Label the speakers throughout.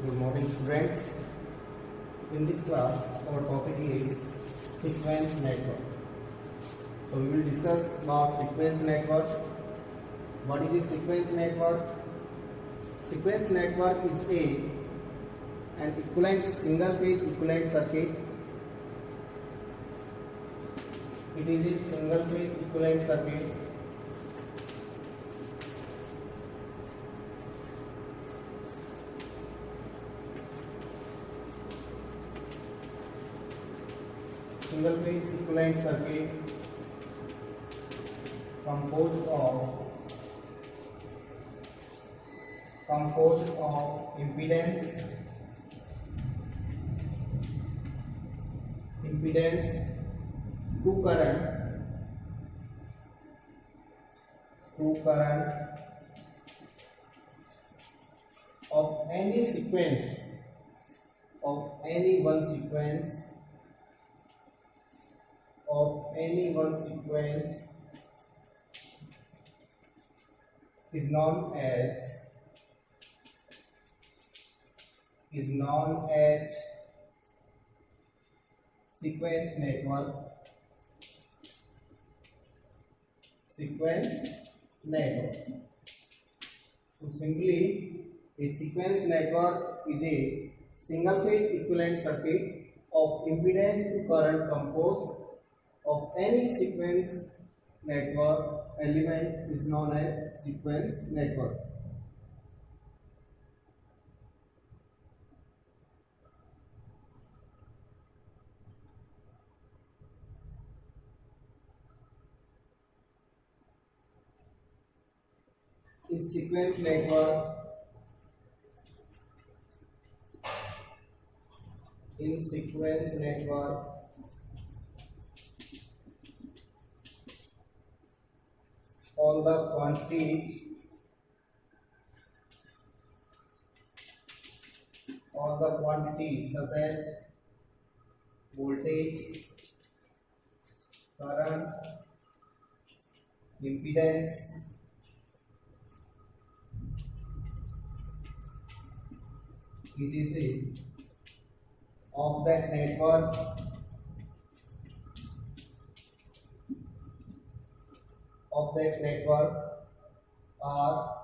Speaker 1: Good morning, students. In this class, our topic is sequence network. So we will discuss about sequence network. What is a sequence network? Sequence network is an equivalent single phase equivalent circuit. It is a single phase equivalent circuit. Single phase equivalent circuit composed of impedance, two current of any sequence, of any one sequence is known as sequence network. So simply, a sequence network is a single phase equivalent circuit of impedance to current composed of any sequence network element is known as sequence network. In sequence network, all the quantities such as voltage, current, impedance, etc. of that network are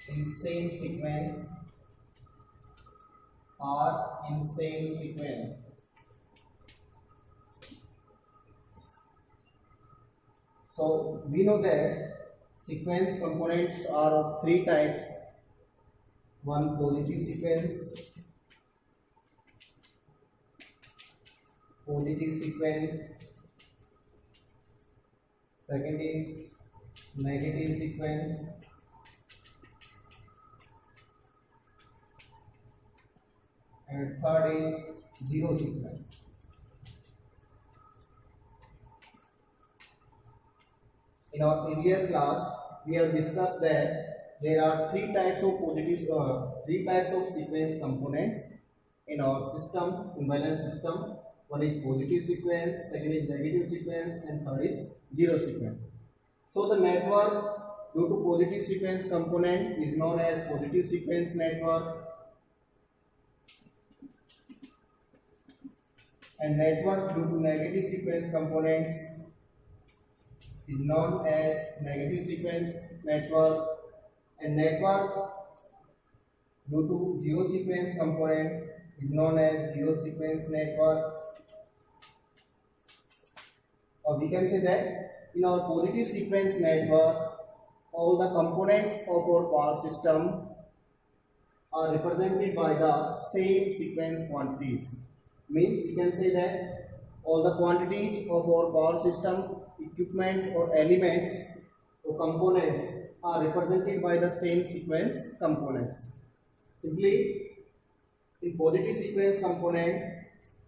Speaker 1: in same sequence. So we know that sequence components are of three types. One, positive sequence, second is negative sequence, and third is zero sequence. In our earlier class, we have discussed that there are three types of sequence components in our system, invariant system. One is positive sequence, second is negative sequence, and third is zero sequence. So the network due to positive sequence component is known as positive sequence network, and network due to negative sequence components is known as negative sequence network, and network due to zero sequence component is known as zero sequence network. Or we can say that in our positive sequence network, all the components of our power system are represented by the same sequence quantities. Means we can say that all the quantities of our power system, equipments or elements or components are represented by the same sequence components. Simply, in positive sequence component,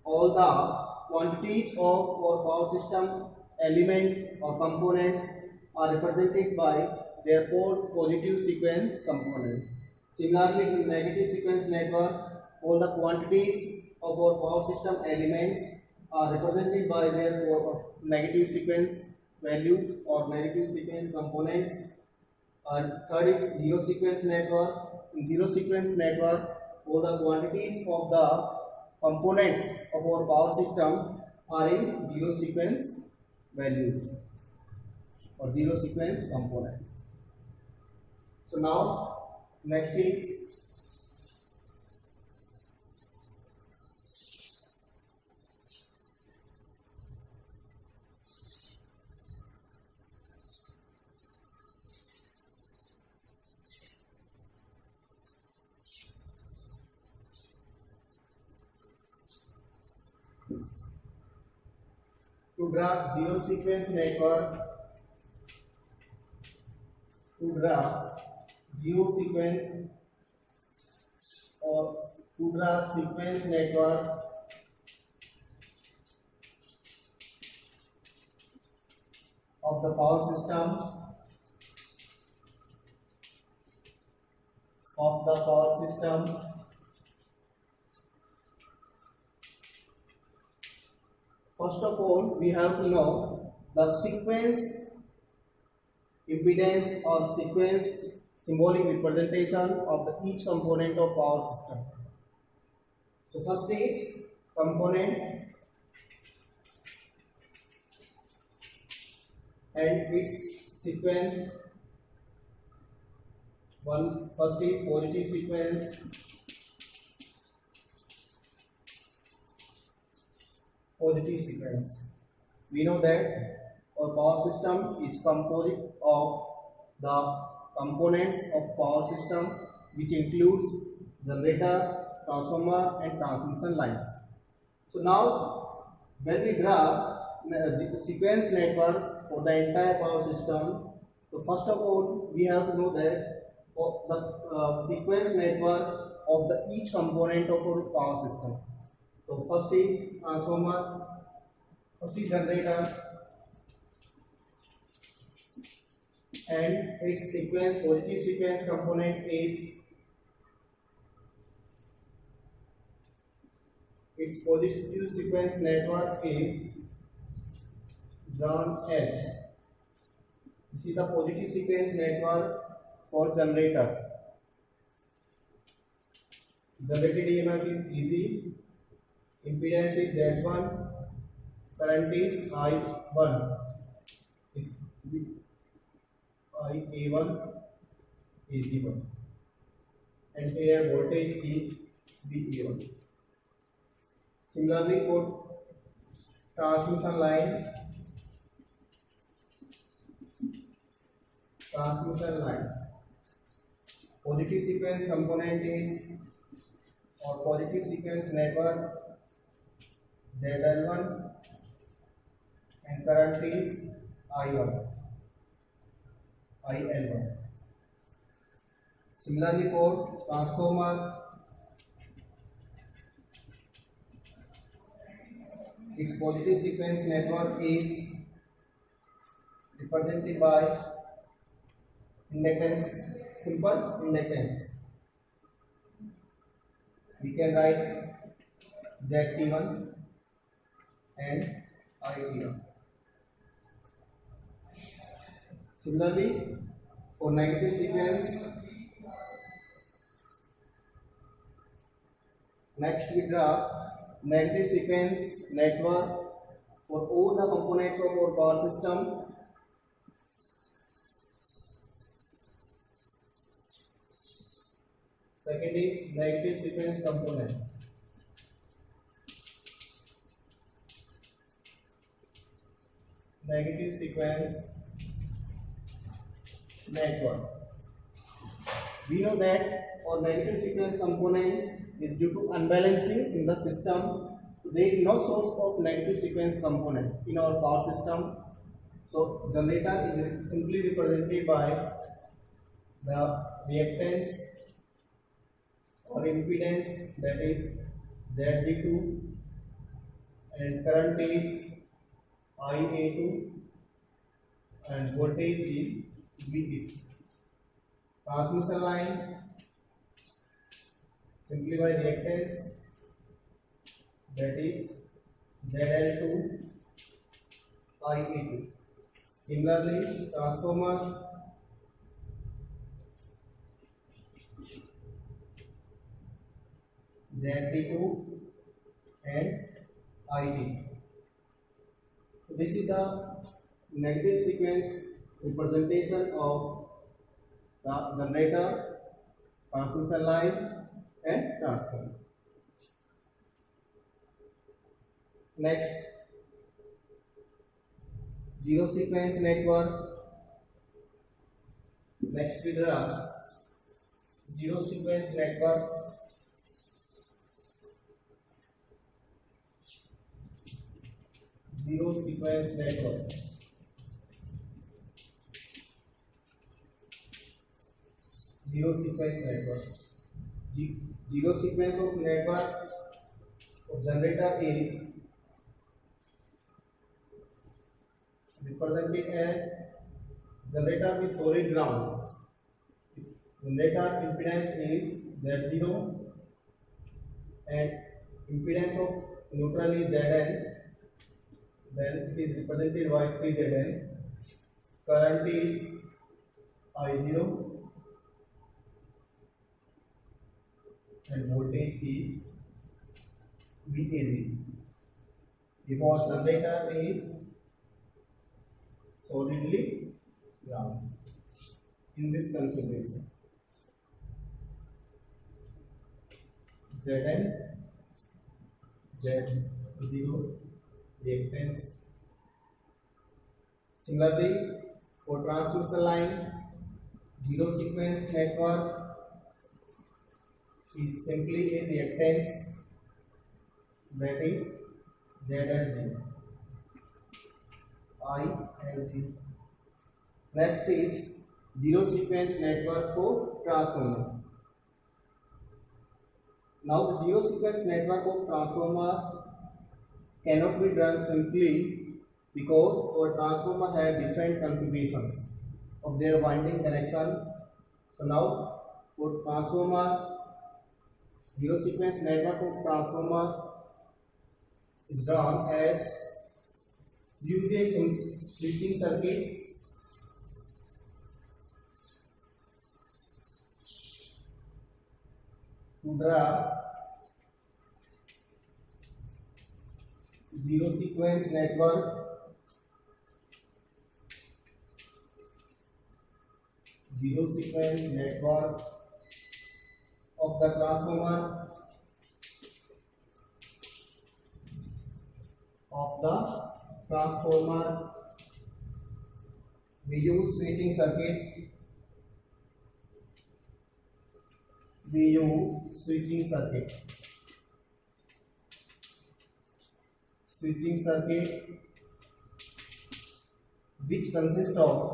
Speaker 1: all the quantities of our power system, elements or components are represented by their positive sequence component. Similarly, in negative sequence network, all the quantities of our power system elements are represented by their negative sequence values or negative sequence components. And third is zero sequence network. In zero sequence network, all the quantities of the components of our power system are in zero sequence values or zero sequence components. So now next is to draw zero sequence network. To draw zero sequence or to draw sequence network of the power system first of all we have to know the sequence impedance or sequence symbolic representation of each component of power system. So first is component and its sequence. First is positive sequence, we know that our power system is composed of the components of power system, which includes generator, transformer and transmission lines. So now when we draw the sequence network for the entire power system, so first of all we have to know that the sequence network of each component of our power system. So first is transformer, first is generator and its sequence positive sequence component is its positive sequence network is drawn H. This is the positive sequence network for generator. Generated EMF is easy, impedance is Z1, current is I1. If IA1 is given, and here voltage is VA1. Similarly for transmission line, positive sequence component is or positive sequence network ZL1 and current is IL1. Similarly for transformer, its positive sequence network is represented by inductance, simple inductance. We can write ZT1 and IT1. Similarly, for negative sequence, next we draw negative sequence network for all the components of our power system. Second is negative sequence component. Negative sequence network. We know that our negative sequence component is due to unbalancing in the system. There is no source of negative sequence component in our power system. So generator is simply represented by the reactance or impedance, that is ZG2, and current is IA2 and voltage is VA2. Transmission line simply by reactance, that is ZL2 IA2. Similarly, transformer ZT2 and IT2. So this is the negative sequence representation of the generator, transmission line and transformer. Next, zero sequence network. Next we draw zero sequence network. Zero sequence network. Zero sequence network. Zero sequence of network of generator is represented as generator with solid ground. Generator impedance is Z0 and impedance of neutral is Zn. Then it is represented by 3Zn. Current is I0 and voltage is VAG. If our generator is solidly ground in this configuration, Zn, Z0 reactance. Similarly, for transmission line, zero sequence network is simply a reactance, that is ZLG, ILG. Next is zero sequence network for transformer. Now the zero sequence network of transformer cannot be drawn simply because our transformer have different configurations of their winding connection. So now for transformer, zero sequence network of transformer is drawn as use a switching circuit to draw zero sequence network. Zero sequence network of the transformer we use switching circuit. Switching circuit which consists of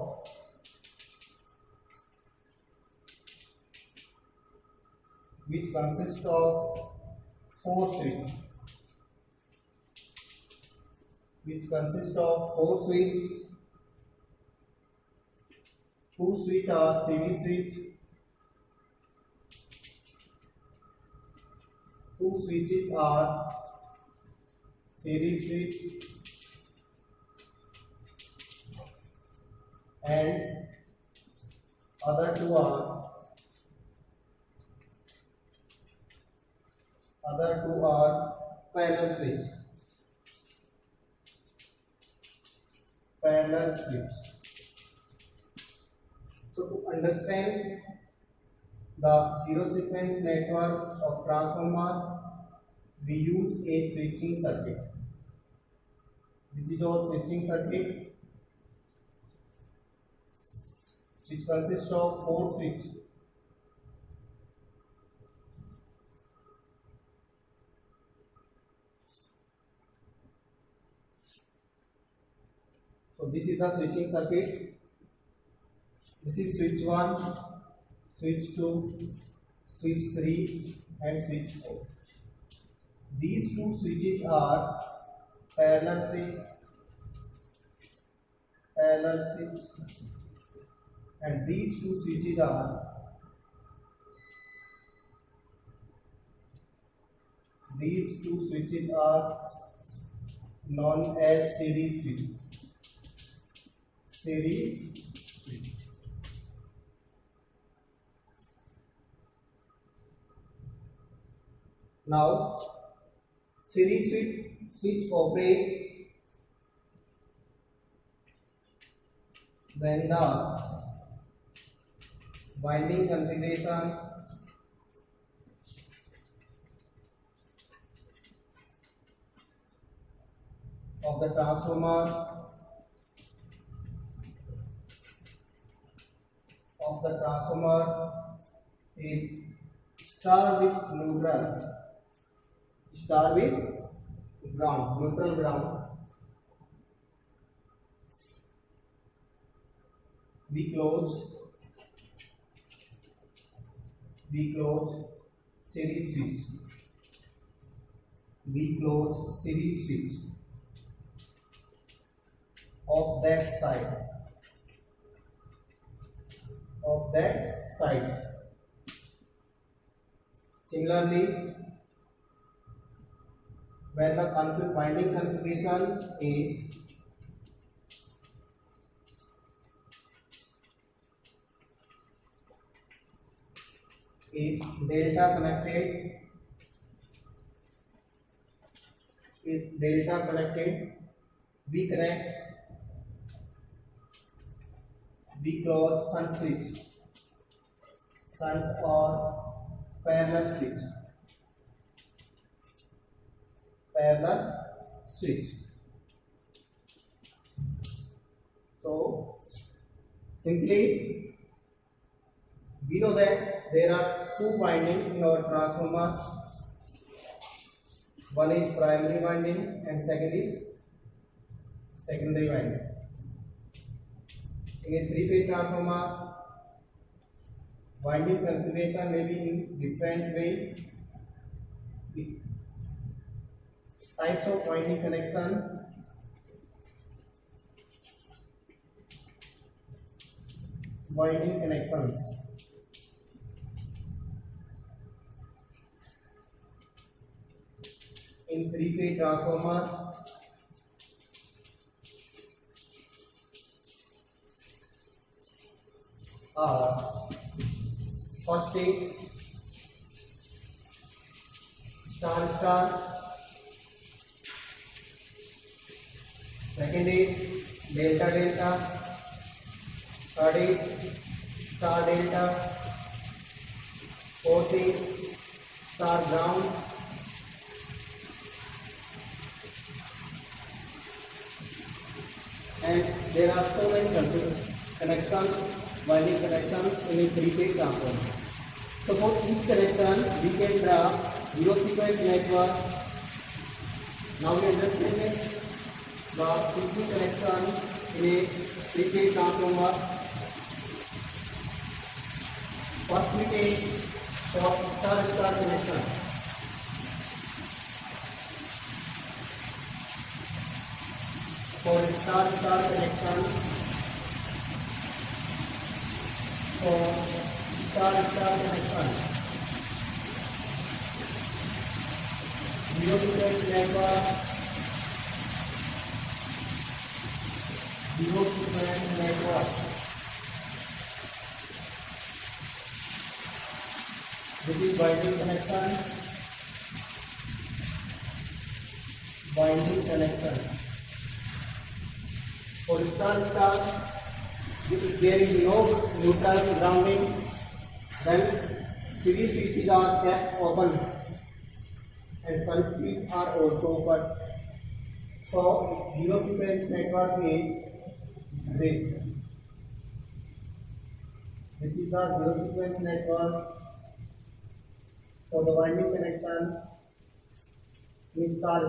Speaker 1: four switches. Two switches are series switch. Two switches are series switch and other two are parallel switch. So to understand the zero sequence network of transformer, we use a switching circuit. This is our switching circuit, which consists of four switches. So this is the switching circuit. This is switch 1, switch 2, switch 3 and switch 4. These two switches are parallel switch, and these two switches are known as series switch. Now, series switch operate when the winding configuration of the transformer is star with neutral ground. We close series switch. We close series switch of that side. Similarly, when the winding configuration is delta connected, we close shunt or parallel switch. So simply we know that there are two windings in our transformer. One is primary winding and second is secondary winding. In a three-phase transformer, winding configuration may be in different way. Types of winding connection. Winding connections. In three-phase transformer, first stage star star, second is delta delta, third is star delta, fourth is star ground, and there are so many connections, winding connections in a three-phase transformer. So for each connection, we can draw zero sequence network. Now we understand the three connection in a three-phase transformer. First we take for star-star connection. For star-star connection, zero sequence network, this is winding connection. For star, if there is no neutral grounding, then series switches are kept open and shunt switches are also open. So zero sequence network is this. This is the zero sequence network for the winding connection in star.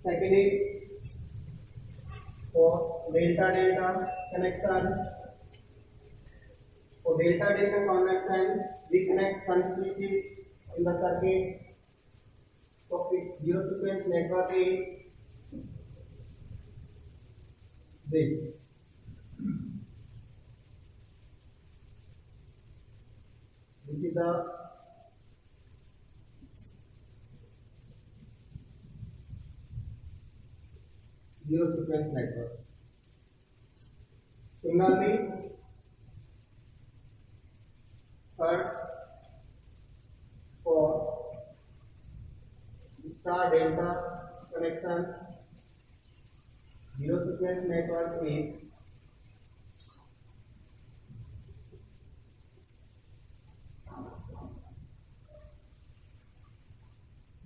Speaker 1: Second is for delta connection. For delta connection, we connect shunt switches in the circuit. So its zero sequence network is this. This is the zero sequence network. Similarly, third, for star delta connection. Zero sequence network is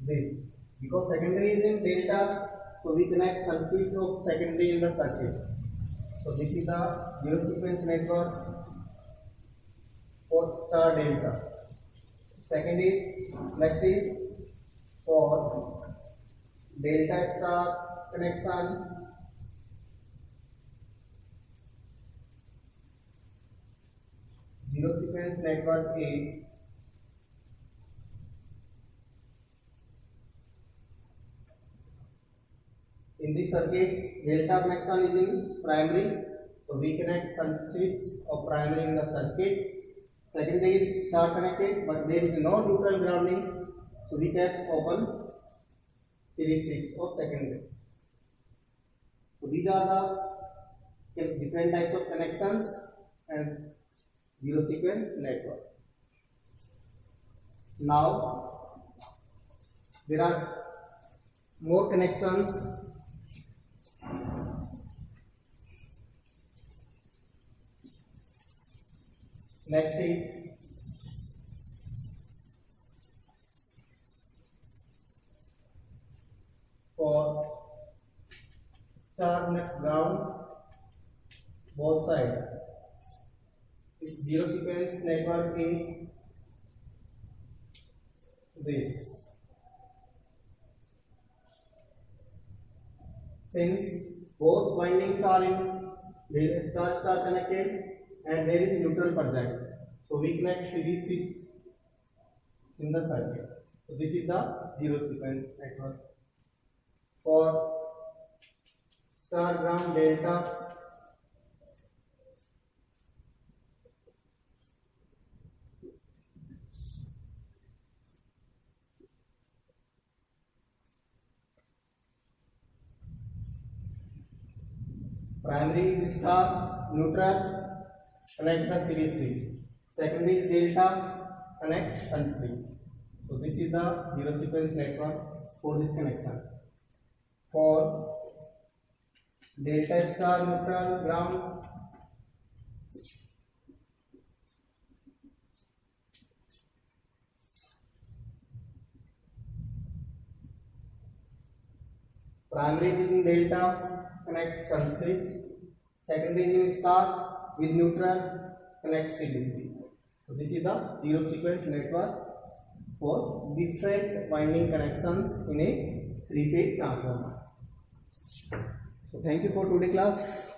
Speaker 1: this. Because secondary is in delta, so we connect some switch of secondary in the circuit. So this is the zero sequence network for star delta. Second is next is for delta star connection. Zero sequence network is in this circuit, delta connection is in primary, so we connect some switch of primary in the circuit. Secondary is star connected, but there is no neutral grounding, so we can open series switch of secondary. So these are the different types of connections and zero sequence network. Now there are more connections. Next is for star ground both sides. Its zero sequence network is this. Since both windings are in star connected and there is neutral present, so we connect series switch in the circuit. So this is the zero sequence network. For star ground delta, primary is star, neutral, connect the series switch. Secondary is delta, connect shunt switch. So this is the zero sequence network for this connection. For delta star neutral ground, primary is in delta, connect shunt switch. Secondary is in star with neutral, connect series switch. So this is the zero sequence network for different winding connections in a three-phase transformer. So thank you for today's class.